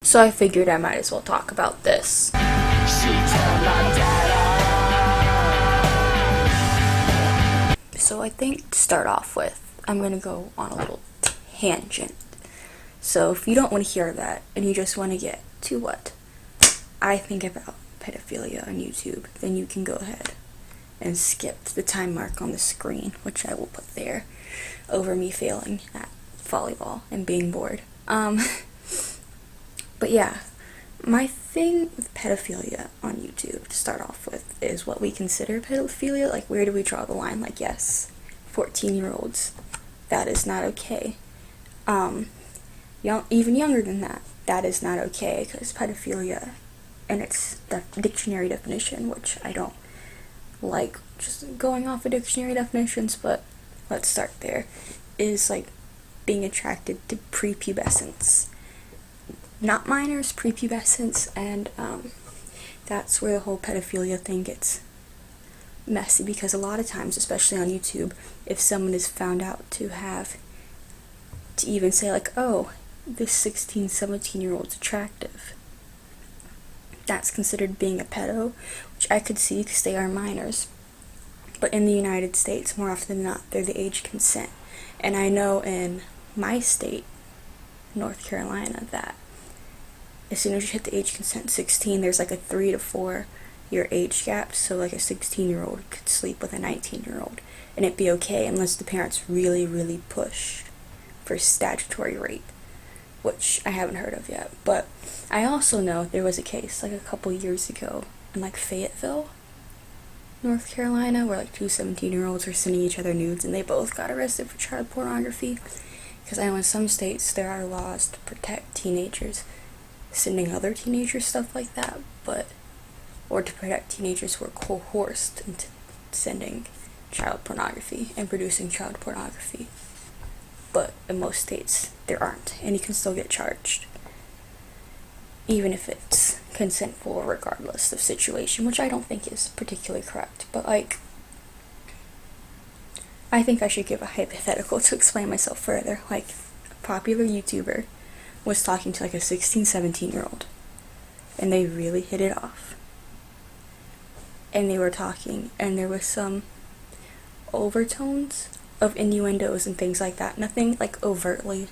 So I figured I might as well talk about this. So I think to start off with, I'm going to go on a little tangent. So if you don't want to hear that, and you just want to get to what I think about pedophilia on YouTube, then you can go ahead and skip the time mark on the screen, which I will put there, over me failing at volleyball and being bored. But yeah, my thing with pedophilia on YouTube, to start off with, is what we consider pedophilia. Like, where do we draw the line? Like, yes, 14-year-olds, that is not okay. Even younger than that, that is not okay, because pedophilia, and its dictionary definition, which I don't like just going off of dictionary definitions, but let's start there, is like being attracted to prepubescence. Not minors, prepubescence, and that's where the whole pedophilia thing gets messy, because a lot of times, especially on YouTube, if someone is found out to even say like, oh, this 16, 17-year-old's attractive, that's considered being a pedo, which I could see because they are minors. But in the United States, more often than not, they're the age consent. And I know in my state, North Carolina, that as soon as you hit the age consent 16, there's like a 3 to 4 year age gap. So like a 16-year-old could sleep with a 19-year-old and it'd be okay, unless the parents really, really push for statutory rape, which I haven't heard of yet. But I also know there was a case like a couple years ago in like Fayetteville, North Carolina, where like two 17-year-olds were sending each other nudes and they both got arrested for child pornography. Because I know in some states there are laws to protect teenagers sending other teenagers stuff like that, or to protect teenagers who are coerced into sending child pornography and producing child pornography. But in most states there aren't, and you can still get charged, even if it's consentful, regardless of situation, which I don't think is particularly correct. But like, I think I should give a hypothetical to explain myself further. Like, a popular YouTuber was talking to like a 16, 17-year-old, and they really hit it off. And they were talking, and there was some overtones of innuendos and things like that. Nothing like overtly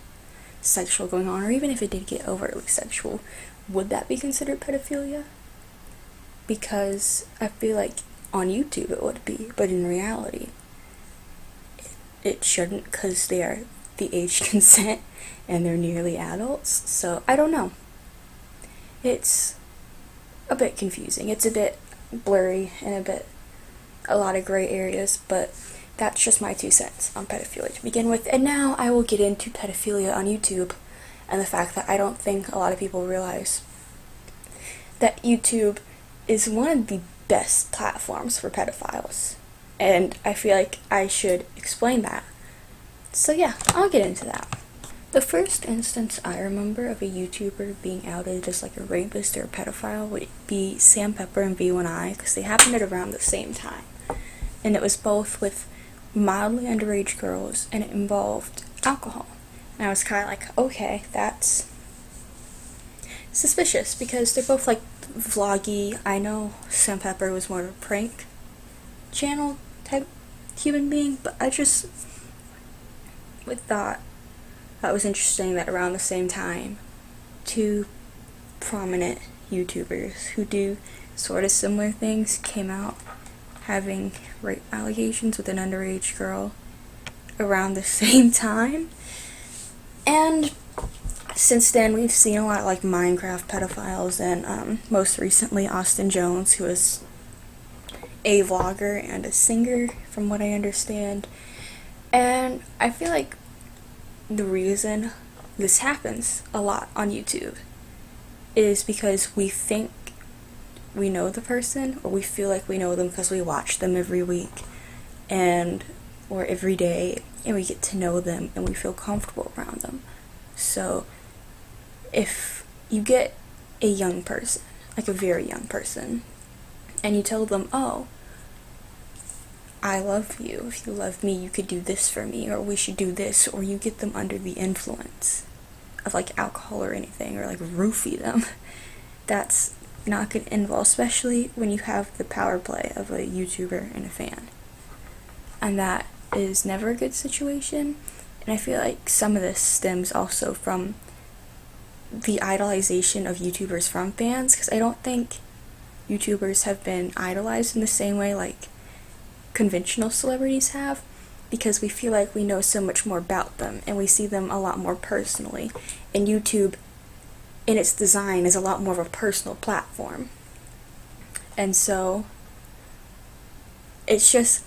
sexual going on, or even if it did get overtly sexual, would that be considered pedophilia? Because I feel like on YouTube it would be, but in reality it shouldn't, because they are the age consent and they're nearly adults. So I don't know, it's a bit confusing, it's a bit blurry and a lot of gray areas, but that's just my 2 cents on pedophilia to begin with. And now I will get into pedophilia on YouTube, and the fact that I don't think a lot of people realize that YouTube is one of the best platforms for pedophiles, and I feel like I should explain that. So yeah, I'll get into that. The first instance I remember of a YouTuber being outed as like a rapist or a pedophile would be Sam Pepper and V1I, because they happened at around the same time, and it was both with mildly underage girls, and it involved alcohol. And I was kind of like, okay, that's suspicious, because they're both like vloggy. I know Sam Pepper was more of a prank channel type human being, but I just thought that was interesting that around the same time, 2 prominent YouTubers who do sort of similar things came out having rape allegations with an underage girl around the same time. And since then we've seen a lot of like Minecraft pedophiles, and most recently Austin Jones, who is a vlogger and a singer from what I understand. And I feel like the reason this happens a lot on YouTube is because we think we know the person, or we feel like we know them because we watch them every week or every day, and we get to know them and we feel comfortable around them. So if you get a young person, like a very young person, and you tell them, oh, I love you, if you love me you could do this for me, or we should do this, or you get them under the influence of like alcohol or anything, or like roofie them. That's not going to end well, especially when you have the power play of a YouTuber and a fan. And that is never a good situation. And I feel like some of this stems also from the idolization of YouTubers from fans, because I don't think YouTubers have been idolized in the same way like conventional celebrities have, because we feel like we know so much more about them and we see them a lot more personally. And YouTube, in its design, is a lot more of a personal platform. And so it's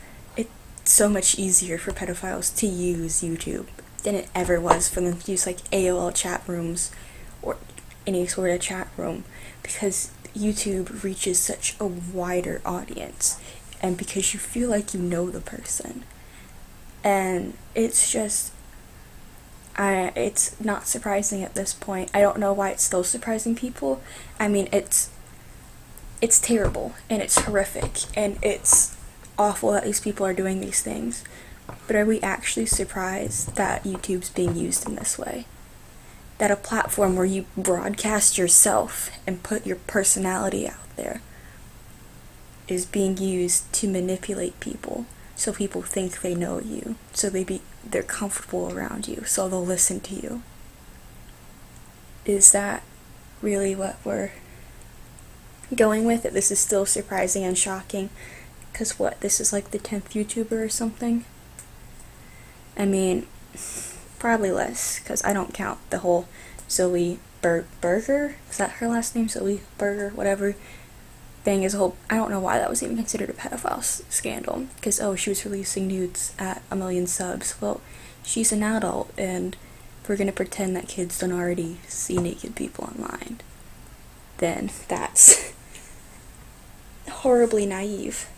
so much easier for pedophiles to use YouTube than it ever was for them to use like AOL chat rooms or any sort of chat room, because YouTube reaches such a wider audience and because you feel like you know the person. And it's just, it's not surprising at this point. I don't know why it's still surprising people. I mean, it's terrible and it's horrific and it's awful that these people are doing these things. But are we actually surprised that YouTube's being used in this way? That a platform where you broadcast yourself and put your personality out there is being used to manipulate people, so people think they know you, so they're comfortable around you, so they'll listen to you. Is that really what we're going with? That this is still surprising and shocking? Because this is like the 10th YouTuber or something? I mean, probably less, because I don't count the whole Zoe Berger, is that her last name? Zoe Berger, whatever, thing as a whole. I don't know why that was even considered a pedophile scandal, because she was releasing nudes at 1 million subs. Well, she's an adult, and if we're gonna pretend that kids don't already see naked people online, then that's horribly naive.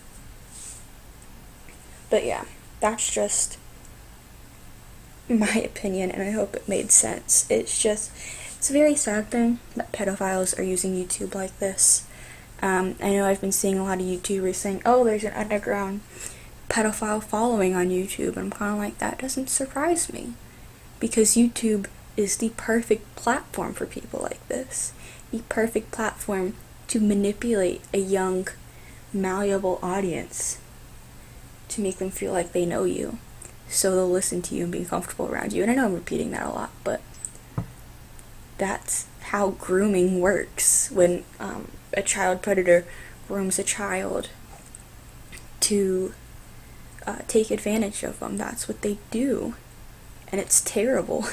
But yeah, that's just my opinion, and I hope it made sense. It's a very sad thing that pedophiles are using YouTube like this. I know I've been seeing a lot of YouTubers saying, oh, there's an underground pedophile following on YouTube, and I'm kind of like, that doesn't surprise me, because YouTube is the perfect platform for people like this. The perfect platform to manipulate a young, malleable audience to make them feel like they know you, so they'll listen to you and be comfortable around you. And I know I'm repeating that a lot, but that's how grooming works. When a child predator grooms a child to take advantage of them, that's what they do. And it's terrible.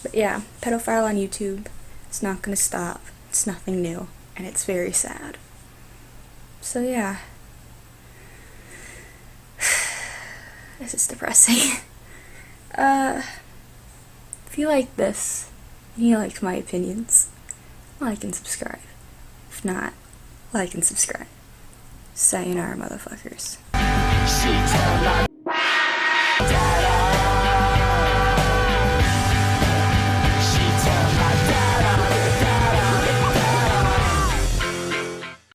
But yeah, pedophile on YouTube, it's not gonna stop. It's nothing new, and it's very sad. So yeah. This is depressing. If you like this, and you liked my opinions, like and subscribe. If not, like and subscribe. Sayonara, motherfuckers.